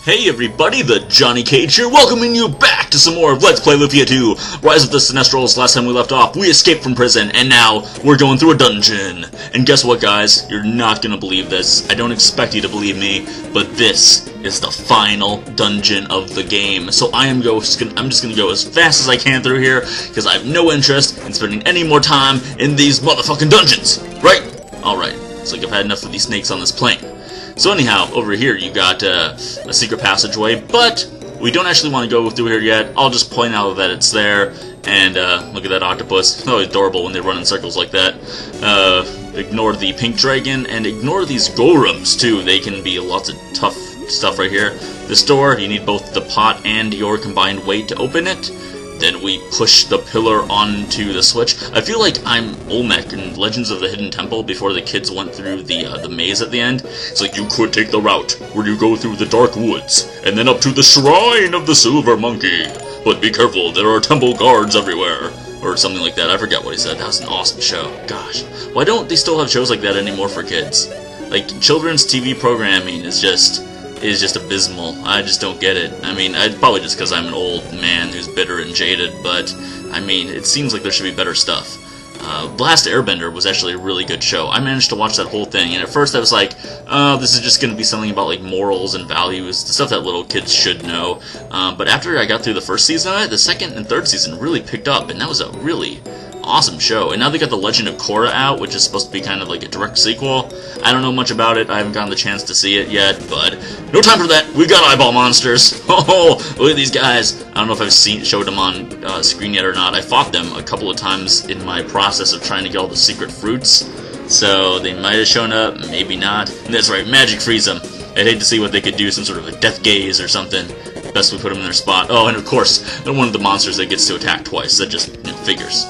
Hey everybody, the Johnny Cage here, welcoming you back to some more of Let's Play Lufia 2, Rise of the Sinestrals. Last time we left off, we escaped from prison, and now we're going through a dungeon. And guess what, guys? You're not gonna believe this. I don't expect you to believe me, but this is the final dungeon of the game. So I'm just gonna go as fast as I can through here, because I have no interest in spending any more time in these motherfucking dungeons. Right? Alright, it's like I've had enough of these snakes on this plane. So anyhow, over here you got a secret passageway, but we don't actually want to go through here yet. I'll just point out that it's there, and look at that octopus. It's always adorable when they run in circles like that. Ignore the pink dragon, and ignore these golems too. They can be lots of tough stuff right here. This door, you need both the pot and your combined weight to open it. Then we push the pillar onto the switch. I feel like I'm Olmec in Legends of the Hidden Temple before the kids went through the maze at the end. It's like, you could take the route where you go through the dark woods and then up to the shrine of the silver monkey. But be careful, there are temple guards everywhere. Or something like that. I forget what he said. That was an awesome show. Gosh. Why don't they still have shows like that anymore for kids? Like, children's TV programming is just abysmal. I just don't get it. I mean, probably just because I'm an old man who's bitter and jaded, but, I mean, it seems like there should be better stuff. Last Airbender was actually a really good show. I managed to watch that whole thing, and at first I was like, oh, this is just going to be something about, like, morals and values, the stuff that little kids should know. But after I got through the first season of it, the second and third season really picked up, and that was a really awesome show. And now they got The Legend of Korra out, which is supposed to be kind of like a direct sequel. I don't know much about it. I haven't gotten the chance to see it yet, but no time for that. We've got eyeball monsters. Oh, look at these guys. I don't know if I've showed them on screen yet or not. I fought them a couple of times in my process of trying to get all the secret fruits, so they might have shown up, maybe not. And that's right, magic freeze them. I'd hate to see what they could do, some sort of a death gaze or something. Best we put them in their spot. Oh, and of course, they're one of the monsters that gets to attack twice. That just, figures.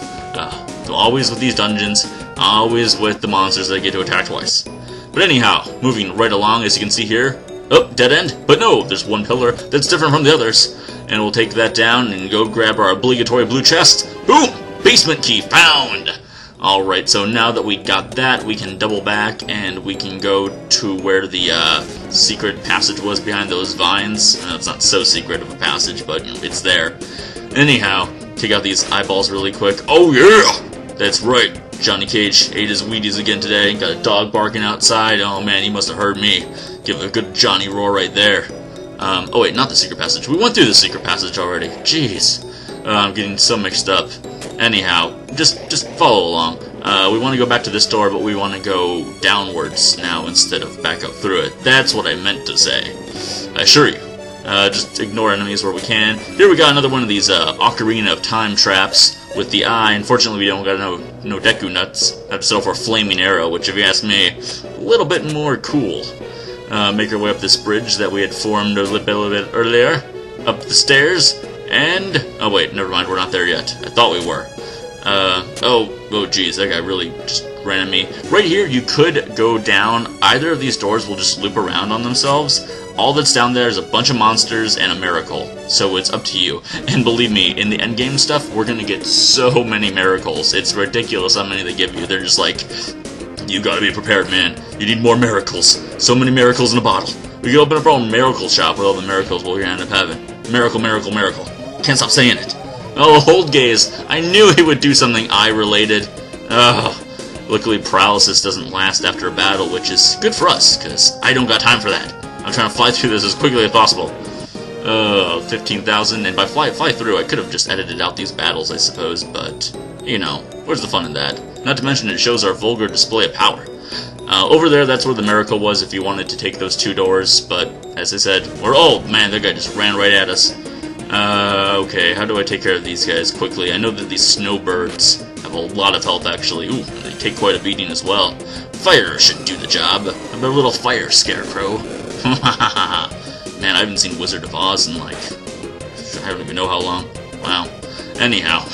Always with these dungeons, always with the monsters that get to attack twice. But anyhow, moving right along, as you can see here, oh, dead end, but no, there's one pillar that's different from the others, and we'll take that down and go grab our obligatory blue chest. Boom! Basement key found! Alright, so now that we got that, we can double back, and we can go to where the secret passage was behind those vines. It's not so secret of a passage, but it's there. Anyhow, take out these eyeballs really quick. Oh yeah! That's right, Johnny Cage ate his Wheaties again today. Got a dog barking outside. Oh man, he must have heard me. Give a good Johnny roar right there. Oh wait, not the secret passage. We went through the secret passage already. Jeez. I'm getting so mixed up. Anyhow, just follow along. We want to go back to this door, but we want to go downwards now instead of back up through it. That's what I meant to say. I assure you. Just ignore enemies where we can. Here we got another one of these Ocarina of Time traps with the eye. Unfortunately, we don't got no Deku nuts. Have to settle for a flaming arrow, which, if you ask me, a little bit more cool. Make our way up this bridge that we had formed a little bit earlier. Up the stairs, and... oh wait, never mind, we're not there yet. I thought we were. Oh geez, that guy really just ran at me. Right here, you could go down. Either of these doors will just loop around on themselves. All that's down there is a bunch of monsters and a miracle, so it's up to you. And believe me, in the endgame stuff, we're gonna get so many miracles. It's ridiculous how many they give you. They're just like, you gotta be prepared, man. You need more miracles. So many miracles in a bottle. We can open up our own miracle shop with all the miracles we're gonna end up having. Miracle, miracle, miracle. Can't stop saying it. Oh, hold gaze. I knew he would do something eye-related. Oh, luckily paralysis doesn't last after a battle, which is good for us, because I don't got time for that. I'm trying to fly through this as quickly as possible. 15,000, and by fly through, I could have just edited out these battles, I suppose, but, where's the fun in that? Not to mention it shows our vulgar display of power. Over there, that's where the miracle was if you wanted to take those two doors, but, as I said, oh man, that guy just ran right at us. Okay, how do I take care of these guys quickly? I know that these snowbirds have a lot of health, actually. Ooh, they take quite a beating as well. Fire should do the job. I'm a little fire scarecrow. Man, I haven't seen Wizard of Oz in, like, I don't even know how long. Wow. Anyhow,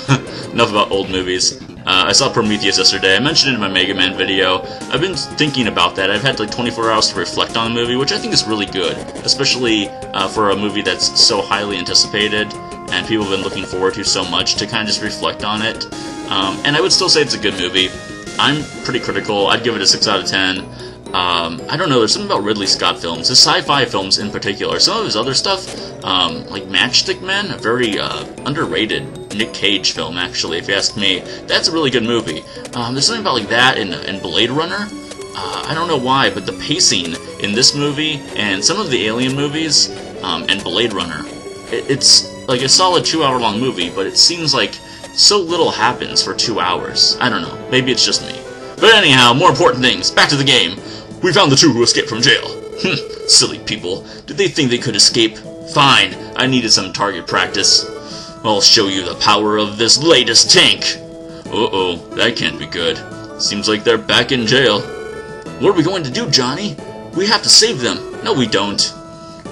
enough about old movies. I saw Prometheus yesterday. I mentioned it in my Mega Man video. I've been thinking about that. I've had like 24 hours to reflect on the movie, which I think is really good, especially for a movie that's so highly anticipated and people have been looking forward to so much, to kind of just reflect on it. And I would still say it's a good movie. I'm pretty critical. I'd give it a 6 out of 10. I don't know, there's something about Ridley Scott films, his sci-fi films in particular. Some of his other stuff, like Matchstick Men, a very underrated Nick Cage film, actually, if you ask me. That's a really good movie. There's something about like that in Blade Runner. I don't know why, but the pacing in this movie and some of the Alien movies and Blade Runner, it's like a solid 2-hour-long movie, but it seems like so little happens for 2 hours. I don't know, maybe it's just me. But anyhow, more important things, back to the game. We found the two who escaped from jail. Silly people. Did they think they could escape? Fine, I needed some target practice. I'll show you the power of this latest tank. Uh-oh, that can't be good. Seems like they're back in jail. What are we going to do, Johnny? We have to save them. No, we don't.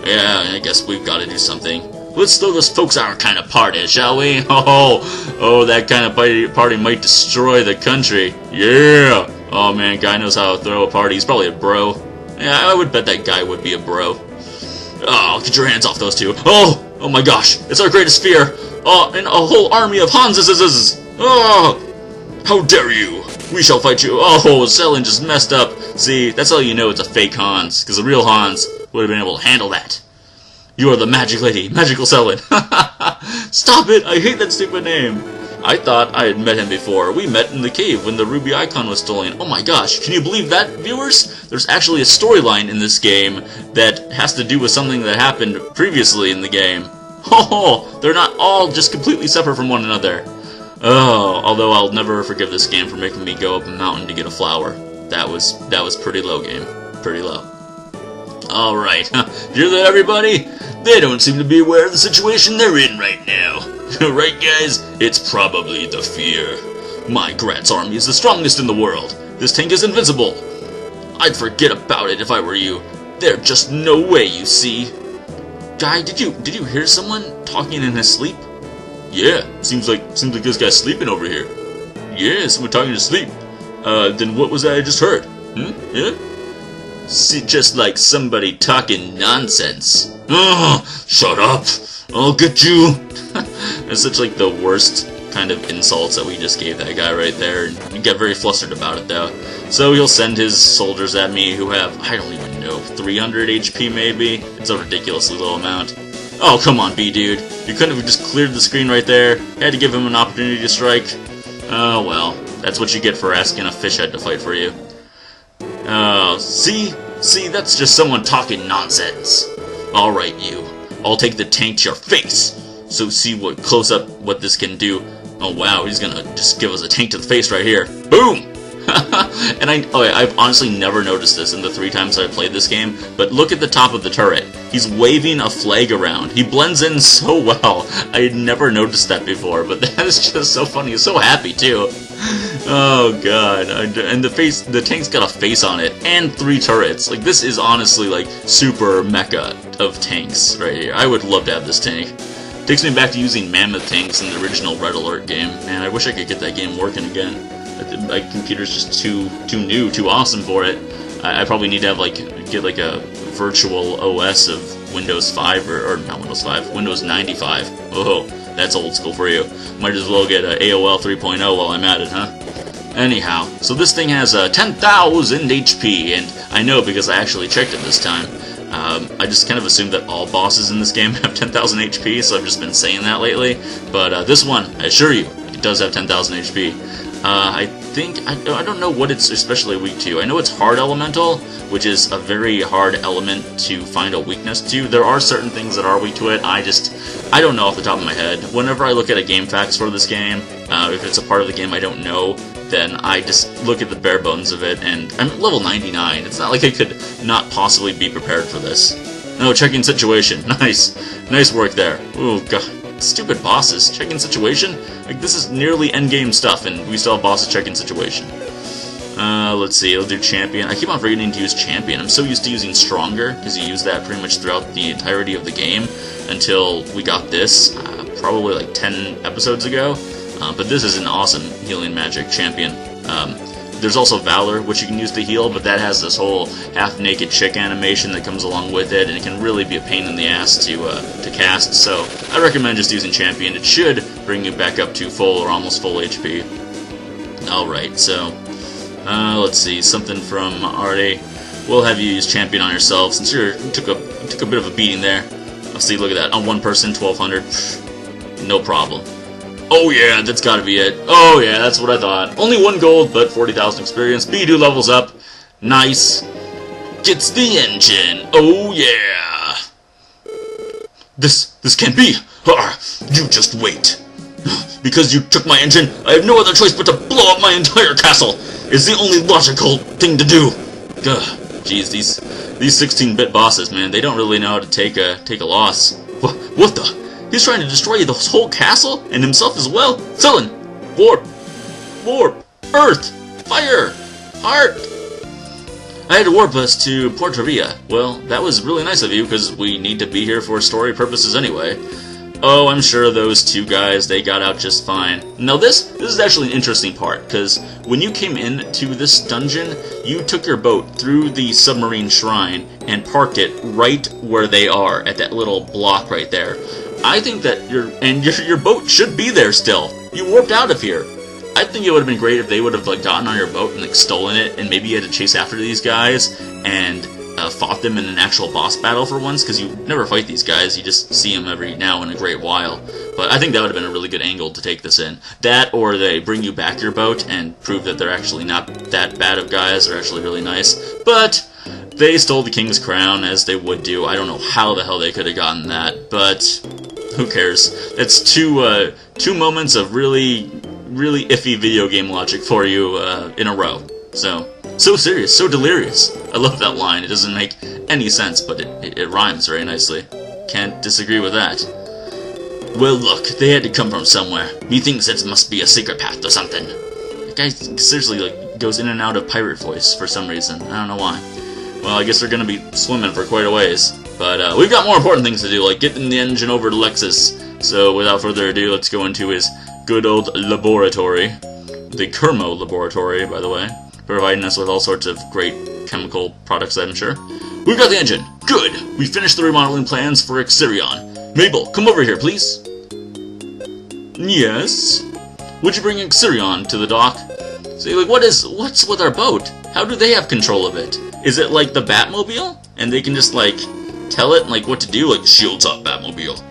Yeah, I guess we've got to do something. Let's throw those folks our kind of party, shall we? Oh, that kind of party might destroy the country. Yeah! Oh man, guy knows how to throw a party. He's probably a bro. Yeah, I would bet that guy would be a bro. Oh, get your hands off those two. Oh my gosh, it's our greatest fear. Oh, and a whole army of Hanses. Oh, how dare you? We shall fight you. Oh, Selin just messed up. See, that's how you know it's a fake Hans, because the real Hans would have been able to handle that. You are the magic lady, Magical Selin. Stop it, I hate that stupid name. I thought I had met him before. We met in the cave when the ruby icon was stolen. Oh my gosh, can you believe that, viewers? There's actually a storyline in this game that has to do with something that happened previously in the game. Oh, they're not all just completely separate from one another. Oh, although I'll never forgive this game for making me go up a mountain to get a flower. That was pretty low, game. Pretty low. Alright, hear that, everybody? They don't seem to be aware of the situation they're in right now. Right, guys? It's probably the fear. My Gratz army is the strongest in the world. This tank is invincible. I'd forget about it if I were you. There's just no way, you see. Guy, did you hear someone talking in his sleep? Yeah, seems like this guy's sleeping over here. Yeah, someone talking in his sleep. Then what was that I just heard? Yeah? See, just like somebody talking nonsense. Oh, shut up! I'll get you! It's such like the worst kind of insults that we just gave that guy right there. And you get very flustered about it though. So he'll send his soldiers at me who have, I don't even know, 300 HP maybe? It's a ridiculously low amount. Oh, come on, B-dude. You couldn't have just cleared the screen right there? You had to give him an opportunity to strike? Oh, well. That's what you get for asking a fish head to fight for you. Oh, see? See, that's just someone talking nonsense. Alright, you. I'll take the tank to your face. So see what close up what this can do. Oh wow, he's gonna just give us a tank to the face right here. Boom! And I've honestly never noticed this in the 3 times I've played this game, but look at the top of the turret. He's waving a flag around. He blends in so well. I had never noticed that before, but that is just so funny. He's so happy too. Oh god. And the tank's got a face on it, and 3 turrets. Like, this is honestly like super mecha of tanks right here. I would love to have this tank. Takes me back to using mammoth tanks in the original Red Alert game. Man, I wish I could get that game working again. My computer's just too new, too awesome for it. I probably need to have get a virtual OS of Windows 5 or not Windows 5, Windows 95. Oh, that's old school for you. Might as well get a AOL 3.0 while I'm at it, huh? Anyhow, so this thing has 10,000 HP, and I know because I actually checked it this time. I just kind of assumed that all bosses in this game have 10,000 HP, so I've just been saying that lately. But this one, I assure you, it does have 10,000 HP. I don't know what it's especially weak to. I know it's hard elemental, which is a very hard element to find a weakness to. There are certain things that are weak to it. I don't know off the top of my head. Whenever I look at a game facts for this game, if it's a part of the game I don't know, then I just look at the bare bones of it, and I'm at level 99. It's not like I could not possibly be prepared for this. No, checking situation. Nice work there. Oh god. Stupid bosses. Checking situation? Like, this is nearly endgame stuff, and we still have bosses checking situation. Let's see, I'll do champion. I keep on forgetting to use champion. I'm so used to using stronger, because you use that pretty much throughout the entirety of the game, until we got this, probably like 10 episodes ago. But this is an awesome healing magic champion. There's also Valor, which you can use to heal, but that has this whole half-naked chick animation that comes along with it, and it can really be a pain in the ass to cast, so I recommend just using Champion. It should bring you back up to full or almost full HP. Alright, so, let's see, something from Arte. we'll have you use champion on yourself since you took a bit of a beating there. Let's see, look at that. On one person, 1200. No problem. Oh yeah, that's gotta be it. Oh yeah, that's what I thought. Only 1 gold, but 40,000 experience. Bidoof levels up. Nice. Gets the engine. Oh yeah. This can't be. You just wait. Because you took my engine, I have no other choice but to blow up my entire castle. It's the only logical thing to do. Jeez, these 16-bit bosses, man, they don't really know how to take a loss. What the? He's trying to destroy the whole castle and himself as well. Sullen, warp, earth, fire, heart. I had to warp us to Puerto Villa. Well, that was really nice of you because we need to be here for story purposes anyway. Oh, I'm sure those 2 guys, they got out just fine. Now this is actually an interesting part, because when you came into this dungeon, you took your boat through the submarine shrine and parked it right where they are, at that little block right there. I think that your boat should be there still. You warped out of here. I think it would have been great if they would have gotten on your boat and stolen it, and maybe you had to chase after these guys and fought them in an actual boss battle for once, because you never fight these guys, you just see them every now and a great while. But I think that would have been a really good angle to take this in. That, or they bring you back your boat and prove that they're actually not that bad of guys, they're actually really nice. But they stole the king's crown, as they would do. I don't know how the hell they could have gotten that, but who cares? That's two moments of really iffy video game logic for you in a row. So serious, so delirious. I love that line. It doesn't make any sense, but it rhymes very nicely. Can't disagree with that. Well, look, they had to come from somewhere. Methinks it must be a secret path or something. The guy seriously goes in and out of pirate voice for some reason. I don't know why. Well, I guess they're gonna be swimming for quite a ways. But we've got more important things to do, like getting the engine over to Lexus. So without further ado, let's go into his good old laboratory. The Kermo laboratory, by the way. Providing us with all sorts of great chemical products, I'm sure. We've got the engine! Good! We finished the remodeling plans for Exirion. Mabel, come over here, please. Yes? Would you bring Exirion to the dock? See, what's with our boat? How do they have control of it? Is it like the Batmobile? And they can just, tell it, what to do? Shields up, Batmobile.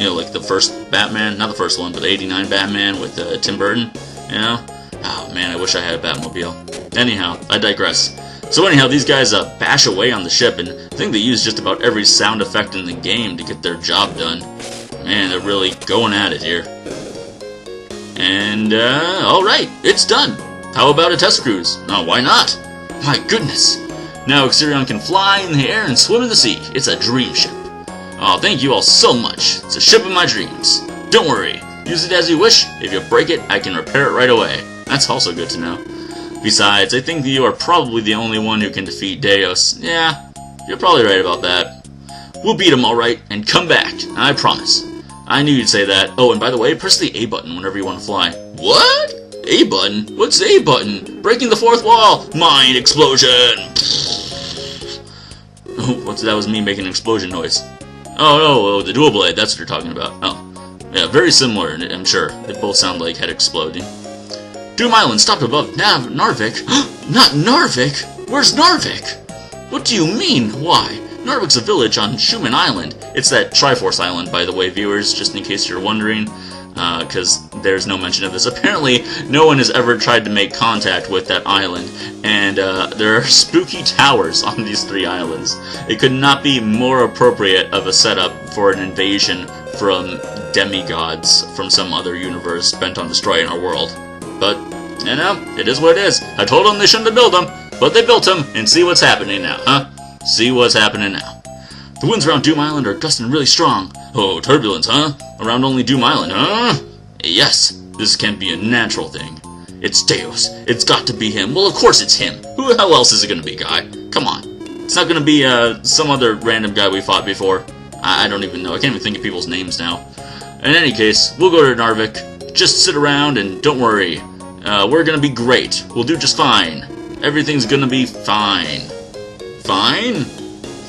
You know, like the first Batman, not the first one, but the 89 Batman with Tim Burton, you know? Oh man, I wish I had a Batmobile. Anyhow, I digress. So anyhow, these guys bash away on the ship, and I think they use just about every sound effect in the game to get their job done. Man, they're really going at it here. And, alright, it's done. How about a test cruise? Oh, why not? My goodness. Now Exirion can fly in the air and swim in the sea. It's a dream ship. Oh, thank you all so much. It's a ship of my dreams. Don't worry. Use it as you wish. If you break it, I can repair it right away. That's also good to know. Besides, I think that you are probably the only one who can defeat Deus. Yeah, you're probably right about that. We'll beat him alright, and come back. I promise. I knew you'd say that. Oh, and by the way, press the A button whenever you want to fly. What? A button? What's A button? Breaking the fourth wall! Mind explosion! Oh, that was me making an explosion noise. Oh, the dual blade, that's what you're talking about. Oh, yeah, very similar, I'm sure. They both sound like head exploding. Doom Island stopped above Narvik. Not Narvik? Where's Narvik? What do you mean? Why? Narvik's a village on Schumann Island. It's that Triforce Island, by the way, viewers, just in case you're wondering. Because there's no mention of this. Apparently, no one has ever tried to make contact with that island, and there are spooky towers on these 3 islands. It could not be more appropriate of a setup for an invasion from demigods from some other universe bent on destroying our world. But, you know, it is what it is. I told them they shouldn't have built them, but they built them, and see what's happening now, huh? See what's happening now. The winds around Doom Island are gusting really strong. Oh, turbulence, huh? Around only Doom Island, huh? Yes, this can't be a natural thing. It's Deus. It's got to be him. Well, of course it's him. Who the hell else is it gonna be, guy? Come on. It's not gonna be, some other random guy we fought before. I don't even know. I can't even think of people's names now. In any case, we'll go to Narvik. Just sit around and don't worry. We're gonna be great. We'll do just fine. Everything's gonna be fine. Fine?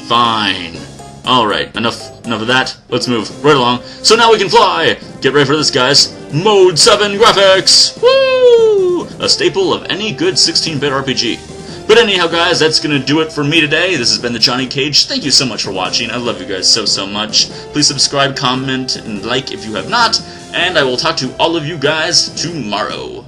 Fine. Alright, enough of that. Let's move right along. So now we can fly! Get ready for this, guys. Mode 7 graphics! Woo! A staple of any good 16-bit RPG. But anyhow, guys, that's going to do it for me today. This has been the Johnny Cage. Thank you so much for watching. I love you guys so much. Please subscribe, comment, and like if you have not. And I will talk to all of you guys tomorrow.